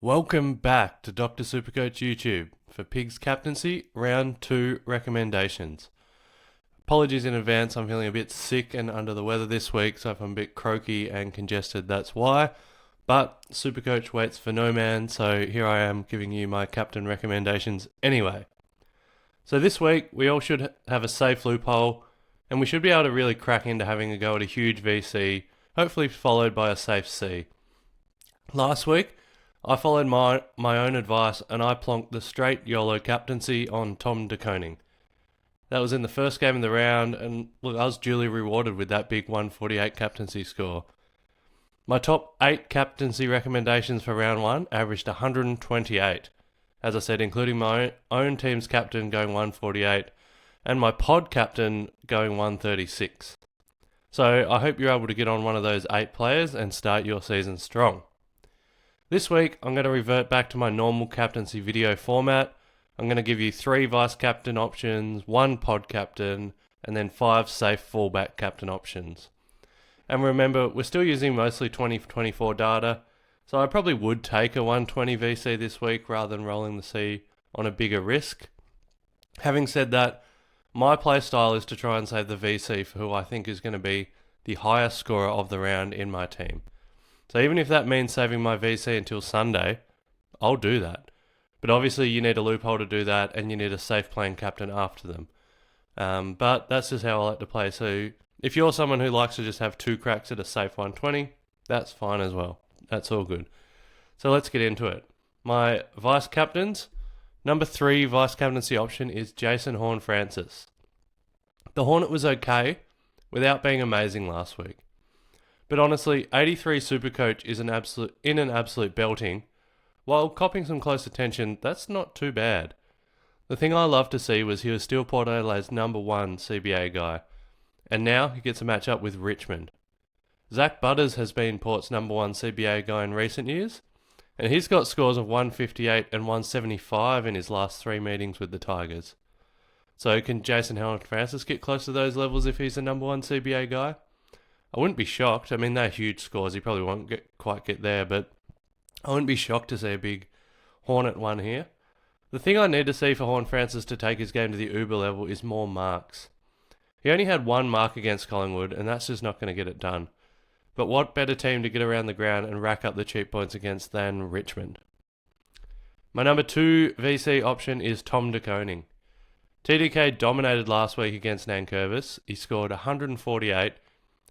Welcome back to Dr. Supercoach YouTube for Pigs Captaincy Round 2 recommendations. Apologies in advance, I'm feeling a bit sick and under the weather this week, so if I'm a bit croaky and congested, that's why. But Supercoach waits for no man, so here I am giving you my captain recommendations anyway. So this week, we all should have a safe loophole, and we should be able to really crack into having a go at a huge VC, hopefully followed by a safe C. Last week, I followed my own advice and I plonked the straight YOLO captaincy on Tom De Koning. That was in the first game of the round, and look, I was duly rewarded with that big 148 captaincy score. My top 8 captaincy recommendations for round 1 averaged 128, as I said, including my own team's captain going 148 and my pod captain going 136. So I hope you're able to get on one of those 8 players and start your season strong. This week, I'm going to revert back to my normal captaincy video format. I'm going to give you 3 vice captain options, 1 pod captain, and then 5 safe fullback captain options. And remember, we're still using mostly 2024 data, so I probably would take a 120 VC this week rather than rolling the C on a bigger risk. Having said that, my play style is to try and save the VC for who I think is going to be the highest scorer of the round in my team. So even if that means saving my VC until Sunday, I'll do that. But obviously you need a loophole to do that, and you need a safe playing captain after them. But that's just how I like to play. So if you're someone who likes to just have 2 cracks at a safe 120, that's fine as well. That's all good. So let's get into it. My vice captains. Number 3 vice captaincy option is Jason Horne-Francis. The Hornet was okay without being amazing last week. But honestly, 83 Supercoach is an absolute belting. While copping some close attention, that's not too bad. The thing I loved to see was he was still Port Adelaide's number 1 CBA guy, and now he gets a match up with Richmond. Zach Butters has been Port's number 1 CBA guy in recent years, and he's got scores of 158 and 175 in his last 3 meetings with the Tigers. So can Jason Horne-Francis get close to those levels if he's a number 1 CBA guy? I wouldn't be shocked. I mean, they're huge scores. He probably won't quite get there, but I wouldn't be shocked to see a big Hornet one here. The thing I need to see for Horne-Francis to take his game to the Uber level is more marks. He only had 1 mark against Collingwood, and that's just not going to get it done. But what better team to get around the ground and rack up the cheap points against than Richmond? My number 2 VC option is Tom De Koning. TDK dominated last week against Nankervis. He scored 148.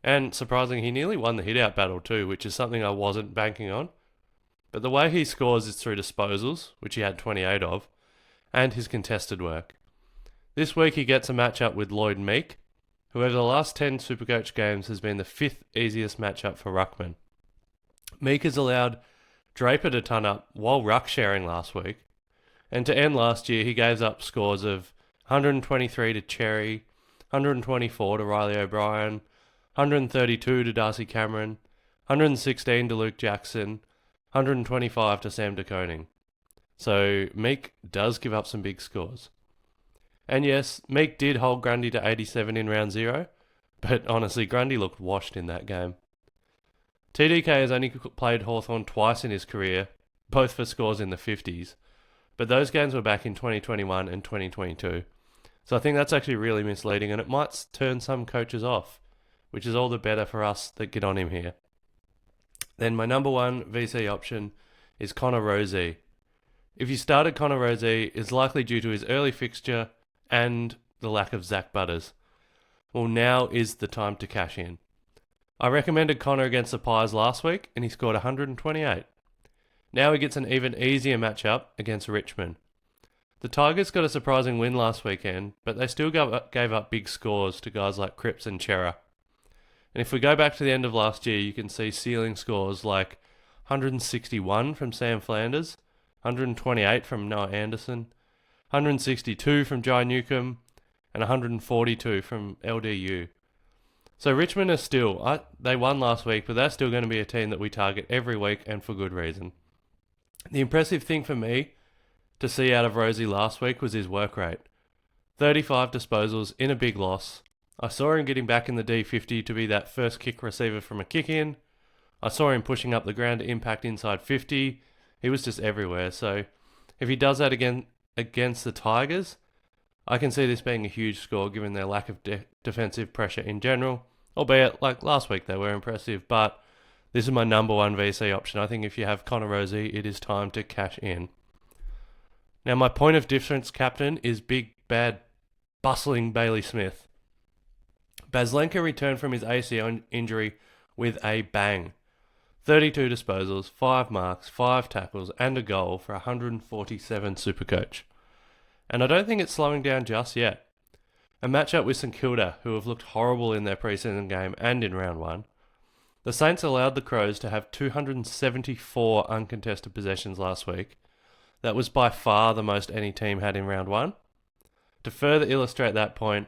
And surprisingly, he nearly won the hit-out battle too, which is something I wasn't banking on. But the way he scores is through disposals, which he had 28 of, and his contested work. This week he gets a matchup with Lloyd Meek, who over the last 10 Supercoach games has been the 5th easiest matchup for Ruckman. Meek has allowed Draper to ton up while ruck sharing last week, and to end last year he gave up scores of 123 to Cherry, 124 to Riley O'Brien, 132 to Darcy Cameron, 116 to Luke Jackson, 125 to Sam De Koning. So Meek does give up some big scores. And yes, Meek did hold Grundy to 87 in round 0, but honestly, Grundy looked washed in that game. TDK has only played Hawthorn twice in his career, both for scores in the 50s, but those games were back in 2021 and 2022. So I think that's actually really misleading, and it might turn some coaches off, which is all the better for us that get on him here. Then my number 1 VC option is Connor Rozee. If you started Connor Rozee, it's likely due to his early fixture and the lack of Zach Butters. Well, now is the time to cash in. I recommended Connor against the Pies last week, and he scored 128. Now he gets an even easier matchup against Richmond. The Tigers got a surprising win last weekend, but they still gave up big scores to guys like Cripps and Chera. And if we go back to the end of last year, you can see ceiling scores like 161 from Sam Flanders, 128 from Noah Anderson, 162 from Jai Newcomb, and 142 from LDU. So Richmond are still, they won last week, but they're still going to be a team that we target every week and for good reason. The impressive thing for me to see out of Rozee last week was his work rate. 35 disposals in a big loss. I saw him getting back in the D50 to be that first kick receiver from a kick-in. I saw him pushing up the ground to impact inside 50, He was just everywhere. So if he does that again against the Tigers, I can see this being a huge score given their lack of defensive pressure in general. Albeit, like last week, they were impressive. But this is my number one VC option. I think if you have Connor Rozee, it is time to cash in. Now, my point of difference captain is big, bad, bustling Bailey Smith. Baslenka returned from his ACL injury with a bang. 32 disposals, 5 marks, 5 tackles, and a goal for 147 Supercoach. And I don't think it's slowing down just yet. A matchup with St Kilda, who have looked horrible in their preseason game and in round 1. The Saints allowed the Crows to have 274 uncontested possessions last week. That was by far the most any team had in round 1. To further illustrate that point,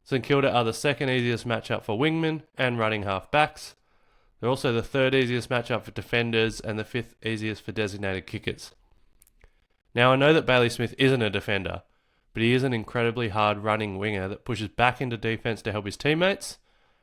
St Kilda are the second easiest matchup for wingmen and running half backs. They're also the third easiest matchup for defenders and the fifth easiest for designated kickers. Now, I know that Bailey Smith isn't a defender, but he is an incredibly hard running winger that pushes back into defence to help his teammates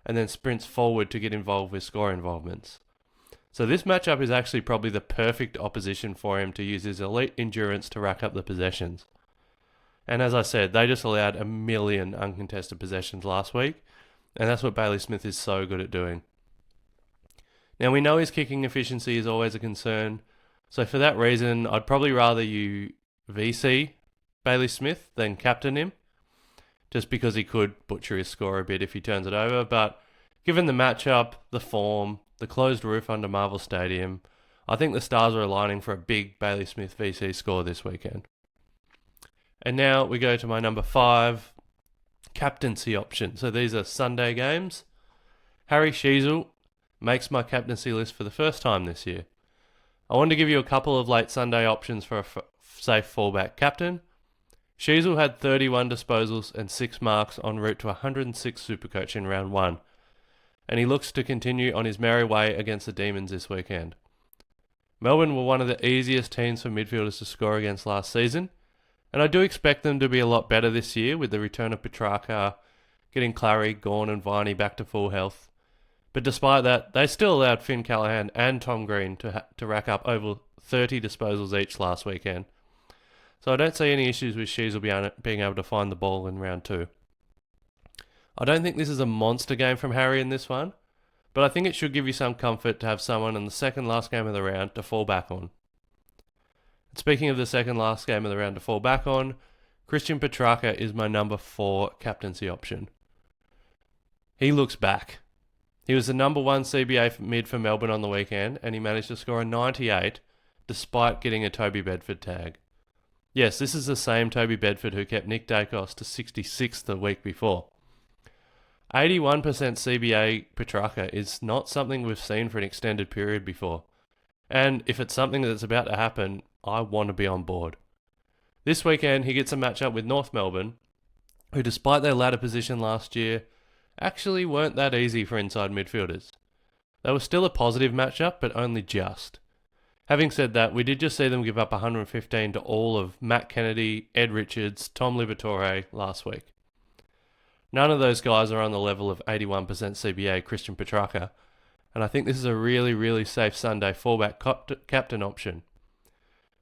and then sprints forward to get involved with score involvements. So this matchup is actually probably the perfect opposition for him to use his elite endurance to rack up the possessions. And as I said, they just allowed 1 million uncontested possessions last week, and that's what Bailey Smith is so good at doing. Now, we know his kicking efficiency is always a concern, so for that reason, I'd probably rather you VC Bailey Smith than captain him, just because he could butcher his score a bit if he turns it over. But given the matchup, the form, the closed roof under Marvel Stadium, I think the stars are aligning for a big Bailey Smith VC score this weekend. And now we go to my number 5, captaincy option. So these are Sunday games. Harry Sheezel makes my captaincy list for the first time this year. I want to give you a couple of late Sunday options for a safe fallback captain. Sheezel had 31 disposals and 6 marks en route to 106 Supercoach in round 1, and he looks to continue on his merry way against the Demons this weekend. Melbourne were one of the easiest teams for midfielders to score against last season, and I do expect them to be a lot better this year with the return of Petrarca, getting Clary, Gawn and Viney back to full health. But despite that, they still allowed Finn Callaghan and Tom Green to rack up over 30 disposals each last weekend. So I don't see any issues with Sheezel being able to find the ball in round 2. I don't think this is a monster game from Harry in this one, but I think it should give you some comfort to have someone in the second last game of the round to fall back on. And speaking of the second last game of the round to fall back on, Christian Petrarca is my number 4 captaincy option. He looks back. He was the number 1 CBA mid for Melbourne on the weekend, and he managed to score a 98 despite getting a Toby Bedford tag. Yes, this is the same Toby Bedford who kept Nick Dacos to 66 the week before. 81% CBA Petrarca is not something we've seen for an extended period before. And if it's something that's about to happen, I want to be on board. This weekend, he gets a matchup with North Melbourne, who despite their ladder position last year, actually weren't that easy for inside midfielders. They were still a positive matchup, but only just. Having said that, we did just see them give up 115 to all of Matt Kennedy, Ed Richards, Tom Liberatore last week. None of those guys are on the level of 81% CBA Christian Petrarca, and I think this is a really, really safe Sunday fallback captain option.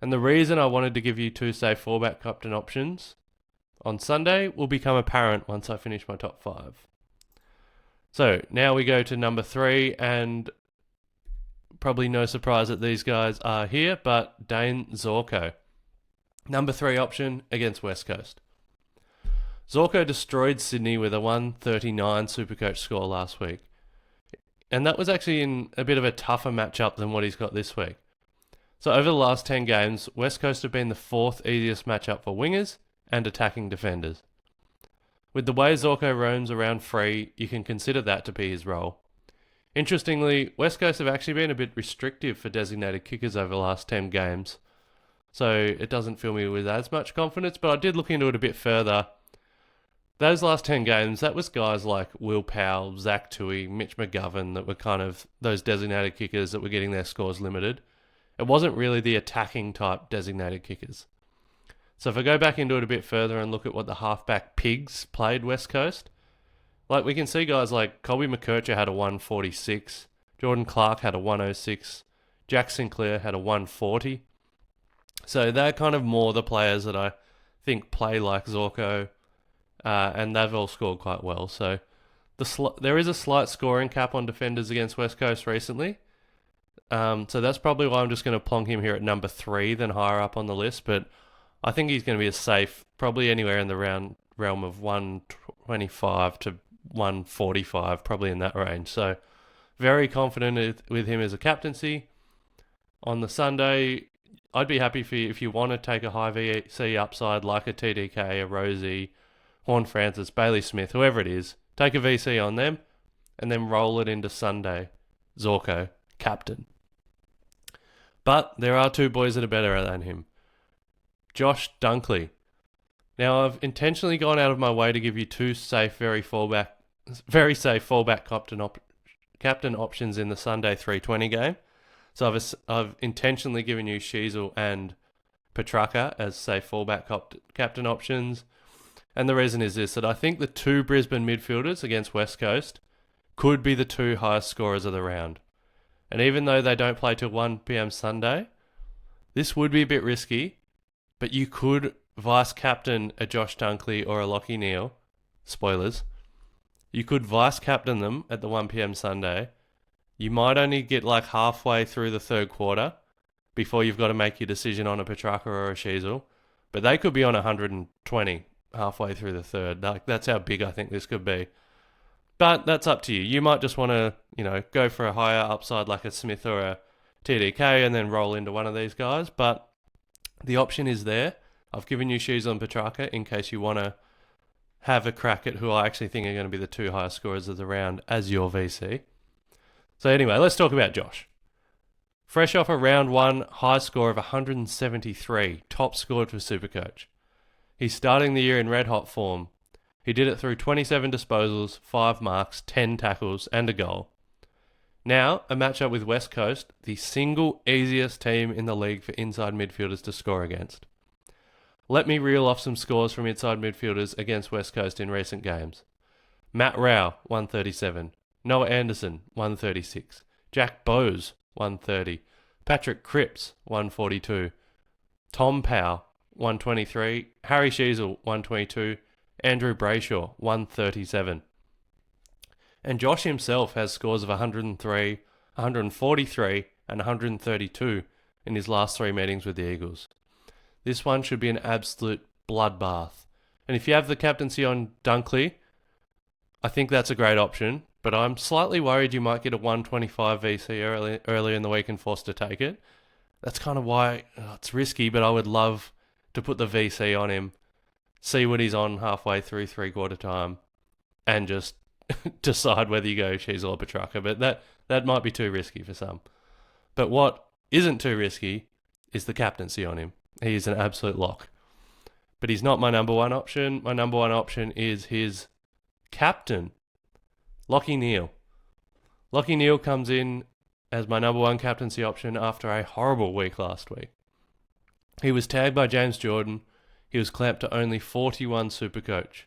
And the reason I wanted to give you 2 safe fallback captain options on Sunday will become apparent once I finish my top 5. So now we go to number 3, and probably no surprise that these guys are here, but Dane Zorko. Number 3 option against West Coast. Zorko destroyed Sydney with a 139 Supercoach score last week. And that was actually in a bit of a tougher matchup than what he's got this week. So over the last 10 games, West Coast have been the 4th easiest matchup for wingers and attacking defenders. With the way Zorko roams around free, you can consider that to be his role. Interestingly, West Coast have actually been a bit restrictive for designated kickers over the last 10 games, so it doesn't fill me with as much confidence, but I did look into it a bit further. Those last 10 games, that was guys like Will Powell, Zach Toohey, Mitch McGovern that were kind of those designated kickers that were getting their scores limited. It wasn't really the attacking type designated kickers. So if I go back into it a bit further and look at what the halfback pigs played West Coast, like we can see guys like Colby McKercher had a 146, Jordan Clark had a 106, Jack Sinclair had a 140, So they're kind of more the players that I think play like Zorko, and they've all scored quite well. So there is a slight scoring cap on defenders against West Coast recently. So that's probably why I'm just going to plonk him here at number 3 than higher up on the list. But I think he's going to be a safe, probably anywhere in the realm of 125 to 145, probably in that range. So very confident with him as a captaincy. On the Sunday, I'd be happy for you if you want to take a high VC upside like a TDK, a Rozee, Horn Francis, Bailey Smith, whoever it is. Take a VC on them and then roll it into Sunday. Zorko, captain. But there are 2 boys that are better than him. Josh Dunkley. Now, I've intentionally gone out of my way to give you 2 safe, very safe fallback captain options in the Sunday 320 game. So I've intentionally given you Sheasel and Petrarca as safe fallback captain options. And the reason is this, that I think the 2 Brisbane midfielders against West Coast could be the 2 highest scorers of the round. And even though they don't play till 1 p.m. Sunday, this would be a bit risky, but you could vice-captain a Josh Dunkley or a Lachie Neale. Spoilers. You could vice-captain them at the 1 p.m. Sunday. You might only get like halfway through the 3rd quarter before you've got to make your decision on a Petrarca or a Sheasel. But they could be on 120 halfway through the 3rd. Like, that's how big I think this could be. But that's up to you. You might just want to, go for a higher upside like a Smith or a TDK and then roll into one of these guys. But the option is there. I've given you Sheasel and Petrarca in case you want to have a crack at who I actually think are going to be the 2 highest scorers of the round as your VC. So anyway, let's talk about Josh. Fresh off a round 1 high score of 173, top scored for Supercoach. He's starting the year in red hot form. He did it through 27 disposals, 5 marks, 10 tackles, and a goal. Now, a matchup with West Coast, the single easiest team in the league for inside midfielders to score against. Let me reel off some scores from inside midfielders against West Coast in recent games. Matt Rao, 137. Noah Anderson, 136. Jack Bowes, 130. Patrick Cripps, 142. Tom Powell, 123. Harry Sheasel, 122. Andrew Brayshaw, 137. And Josh himself has scores of 103, 143, and 132 in his last 3 meetings with the Eagles. This one should be an absolute bloodbath. And if you have the captaincy on Dunkley, I think that's a great option. But I'm slightly worried you might get a 125 VC early in the week and forced to take it. That's kind of why it's risky, but I would love to put the VC on him, see what he's on halfway through 3/4 time, and just decide whether you go Sheasel or Petrarca. But that might be too risky for some. But what isn't too risky is the captaincy on him. He is an absolute lock. But he's not my number 1 option. My number 1 option is his captain, Lachie Neale. Lachie Neale comes in as my number 1 captaincy option after a horrible week last week. He was tagged by James Jordan. He was clamped to only 41 Supercoach.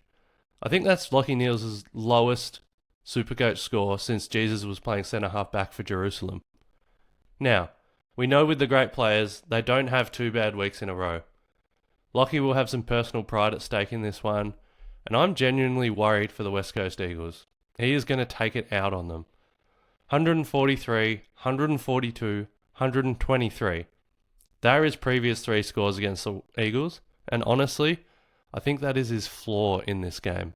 I think that's Lachie Neale's lowest Supercoach score since Jesus was playing centre-half back for Jerusalem. Now, we know with the great players, they don't have 2 bad weeks in a row. Lachie will have some personal pride at stake in this one, and I'm genuinely worried for the West Coast Eagles. He is going to take it out on them. 143, 142, 123. They are his previous 3 scores against the Eagles, and honestly, I think that is his flaw in this game.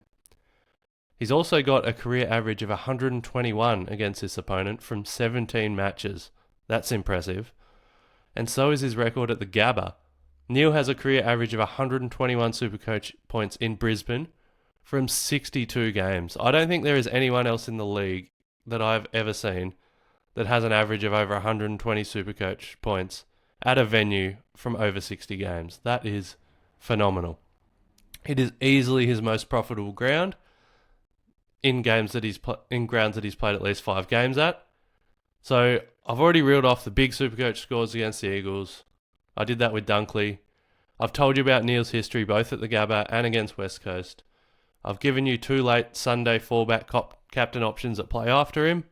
He's also got a career average of 121 against this opponent from 17 matches. That's impressive. And so is his record at the Gabba. Neale has a career average of 121 Supercoach points in Brisbane from 62 games. I don't think there is anyone else in the league that I've ever seen that has an average of over 120 Supercoach points at a venue from over 60 games. That is phenomenal. It is easily his most profitable ground in grounds that he's played at least 5 games at. So I've already reeled off the big Supercoach scores against the Eagles. I did that with Dunkley. I've told you about Neale's history both at the Gabba and against West Coast. I've given you 2 late Sunday fallback captain options that play after him.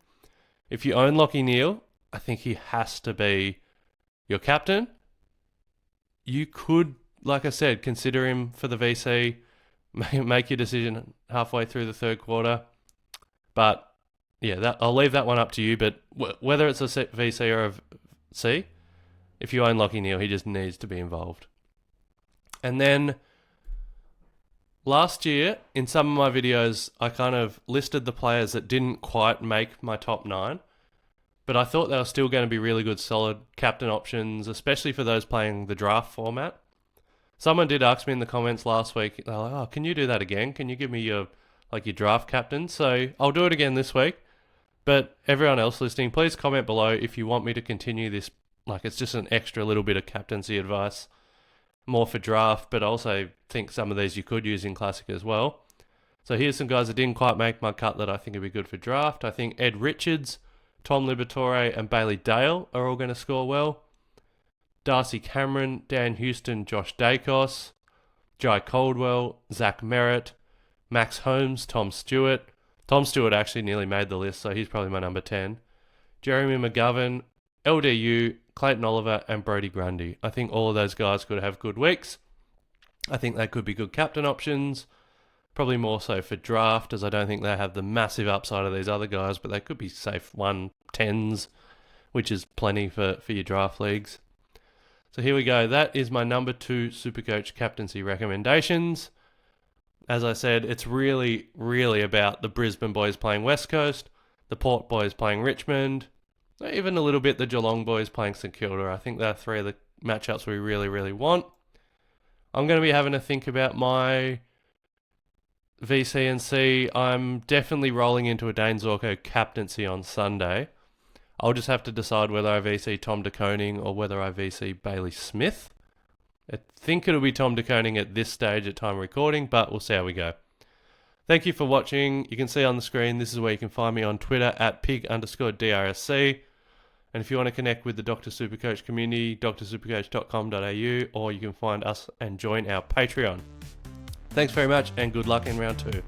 If you own Lachie Neale, I think he has to be your captain. you could, like I said, consider him for the VC. Make your decision halfway through the third quarter. But yeah, I'll leave that one up to you. But whether it's a VC or a C, if you own Lachie Neale, he just needs to be involved. And then last year, in some of my videos, I kind of listed the players that didn't quite make my top 9. But I thought they were still going to be really good, solid captain options, especially for those playing the draft format. Someone did ask me in the comments last week, they're like, oh, can you do that again? Can you give me your draft captain? So I'll do it again this week. But everyone else listening, please comment below if you want me to continue this. It's just an extra little bit of captaincy advice, more for draft, but I also think some of these you could use in Classic as well. So here's some guys that didn't quite make my cut that I think would be good for draft. I think Ed Richards, Tom Liberatore and Bailey Dale are all going to score well. Darcy Cameron, Dan Houston, Josh Dacos, Jai Caldwell, Zach Merritt, Max Holmes, Tom Stewart. Tom Stewart actually nearly made the list, so he's probably my number 10. Jeremy McGovern, LDU, Clayton Oliver and Brodie Grundy. I think all of those guys could have good weeks. I think they could be good captain options. Probably more so for draft, as I don't think they have the massive upside of these other guys, but they could be safe 110s, which is plenty for your draft leagues. So here we go. That is my number 2 SuperCoach captaincy recommendations. As I said, it's really, really about the Brisbane boys playing West Coast, the Port boys playing Richmond, even a little bit the Geelong boys playing St Kilda. I think they're 3 of the matchups we really, really want. I'm going to be having to think about my VC and C. I'm definitely rolling into a Dane Zorko captaincy on Sunday. I'll just have to decide whether I VC Tom De Koning or whether I VC Bailey Smith. I think it'll be Tom De Koning at this stage at time of recording, but we'll see how we go. Thank you for watching. You can see on the screen, this is where you can find me on Twitter at pig_DRSC. And if you want to connect with the Dr. Supercoach community, drsupercoach.com.au, or you can find us and join our Patreon. Thanks very much and good luck in round 2.